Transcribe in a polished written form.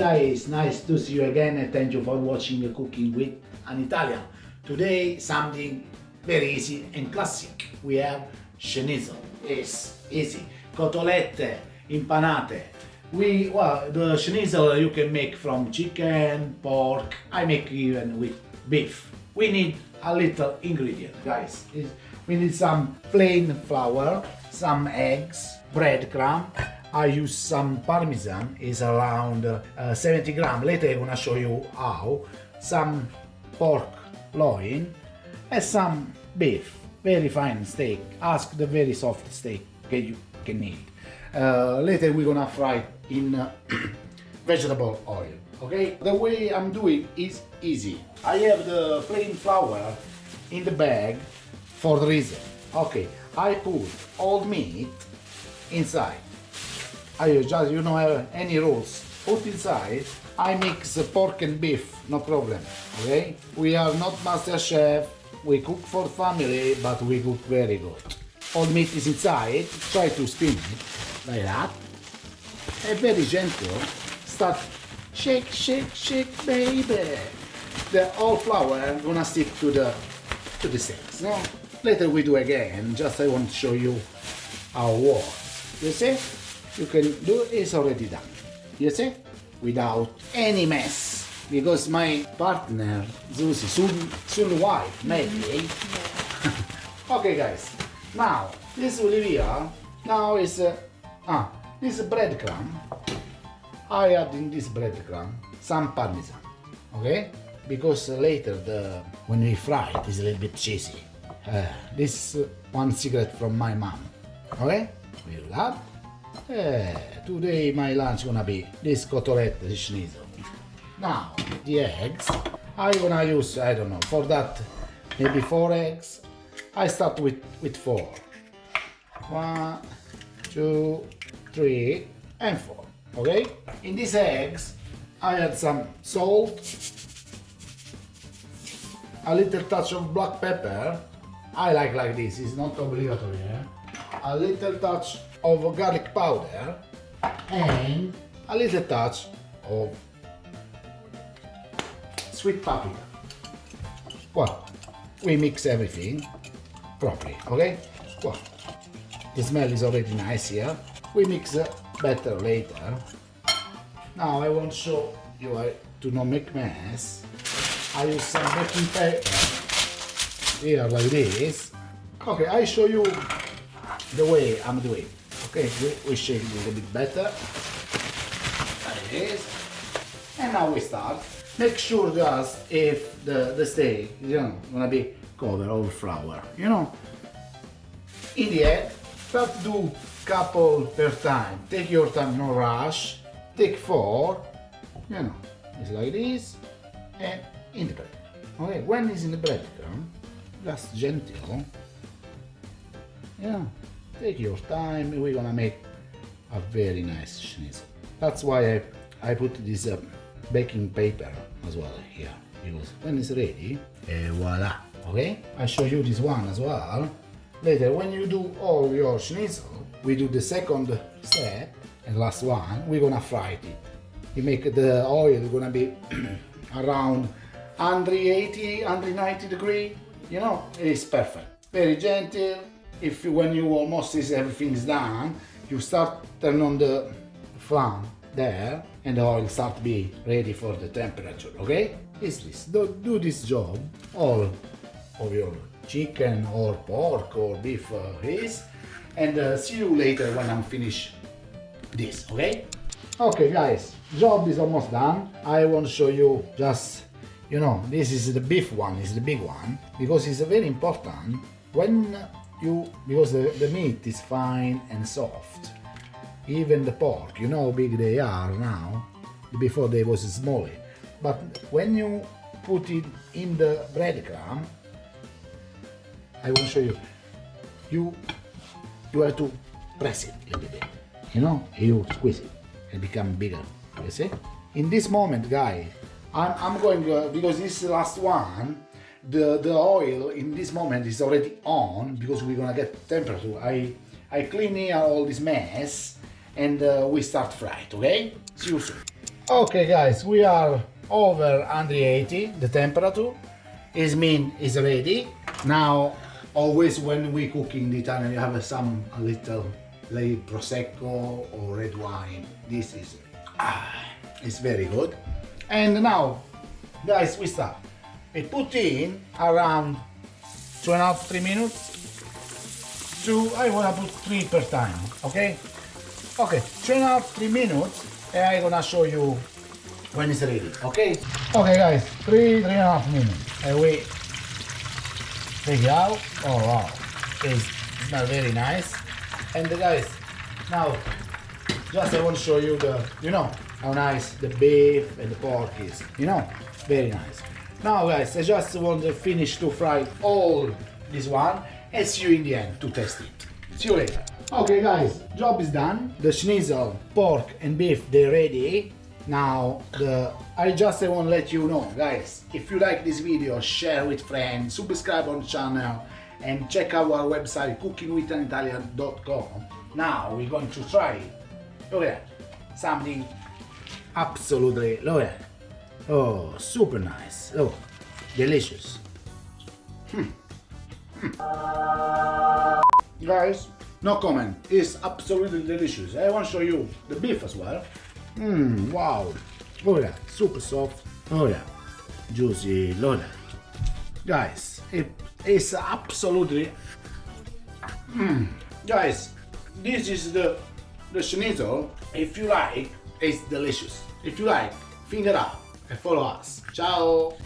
guys, nice to see you again and thank you for watching Cooking with an Italian. Today something very easy and classic. We have schnitzel. It's easy. Cotolette impanate. The schnitzel you can make from chicken, pork. I make even with beef. We need a little ingredient, guys. We need some plain flour, some eggs, breadcrumb. I use some Parmesan, is around 70 grams. Later I'm gonna show you how. Some pork loin and some beef, very fine steak. Ask the very soft steak you can need. Later we're gonna fry it in vegetable oil. Okay, the way I'm doing is easy. I have the plain flour in the bag for the reason. Okay, I put all meat inside. I just, you don't have any rules. Put inside. I mix pork and beef, no problem. Okay? We are not master chef. We cook for family, but we cook very good. All meat is inside. Try to spin it like that. And very gentle. Start shake, shake, shake, baby. The whole flour gonna stick to the steaks. No? Later we do again. Just I want to show you how it works. You see? You can do it's already done. You see? Without any mess. Because my partner, Zuzi, soon wife, maybe. Okay guys. Now, this Olivia, now is this breadcrumb. I add in this breadcrumb some Parmesan. Okay? Because later when we fry it is a little bit cheesy. This is one secret from my mom. Okay? We do that. Today my lunch gonna be this cotolette schnitzel. Now the eggs I gonna use, I don't know, for that maybe 4 eggs. I start with 4. 1, 2, 3 and 4. Okay? In these eggs I add some salt, a little touch of black pepper. I like this, it's not obligatory. A little touch of garlic powder and a little touch of sweet paprika. Well, we mix everything properly, okay? Well, the smell is already nice here. We mix better later. Now I want to show you to not make mess. I use some baking paper here like this. Okay, I show you the way I'm doing. Okay, we shake it a little bit better. Like this. And now we start. Make sure just if the steak, gonna be covered over flour. In the end, start to do couple per time. Take your time, no rush. Take 4. It's like this. And in the bread. Okay, when it's in the breadcrumb, just gentle. Take your time, we're gonna make a very nice schnitzel. That's why I put this baking paper as well here, because when it's ready, voila, okay? I show you this one as well. Later, when you do all your schnitzel, we do the second step and last one, we're gonna fry it. You make the oil gonna be around 180, 190 degrees, it's perfect. Very gentle. When you almost see everything's done, you start turn on the flame there and the oil start to be ready for the temperature, okay? Is this. Do this job, all of your chicken or pork or beef is, and see you later when I'm finished this, okay? Okay guys, job is almost done. I want to show you just, this is the beef one, is the big one, because it's very important because the meat is fine and soft. Even the pork, how big they are now. Before they was smaller. But when you put it in the breadcrumb, I want to show you. You have to press it a little bit. You squeeze it and become bigger. You see? In this moment, guys, I'm going because this last one. The oil in this moment is already on because we're gonna get temperature. I clean here all this mess and we start fry it, okay? See you soon. Okay guys, we are over 180, the temperature is mean is ready. Now always when we cook in the Italian you have a little like prosecco or red wine. This is it's very good. And now guys we start. We put in around 2.5 3 minutes. I wanna put 3 per time, okay? Okay, 2.5 3 minutes and I'm gonna show you when it's ready, okay? Okay guys, 3.5 minutes and we take it out. Oh wow, it smells very nice. And guys, now just I want to show you how nice the beef and the pork is, very nice. Now guys, I just want to finish to fry all this one and see you in the end to test it. See you later. Okay guys, job is done. The schnitzel, pork and beef, they're ready. Now I just want to let you know guys, if you like this video, share with friends, subscribe on the channel and check out our website cookingwithanitalian.com. Now we're going to try, look at that, something absolutely, look at that. Oh, super nice, oh, delicious. Guys, no comment, it's absolutely delicious. I want to show you the beef as well. Wow, look at that, super soft, oh yeah, juicy, look at that. Guys, it is absolutely, guys, this is the schnitzel. If you like, it's delicious. If you like, finger up and follow us. Ciao!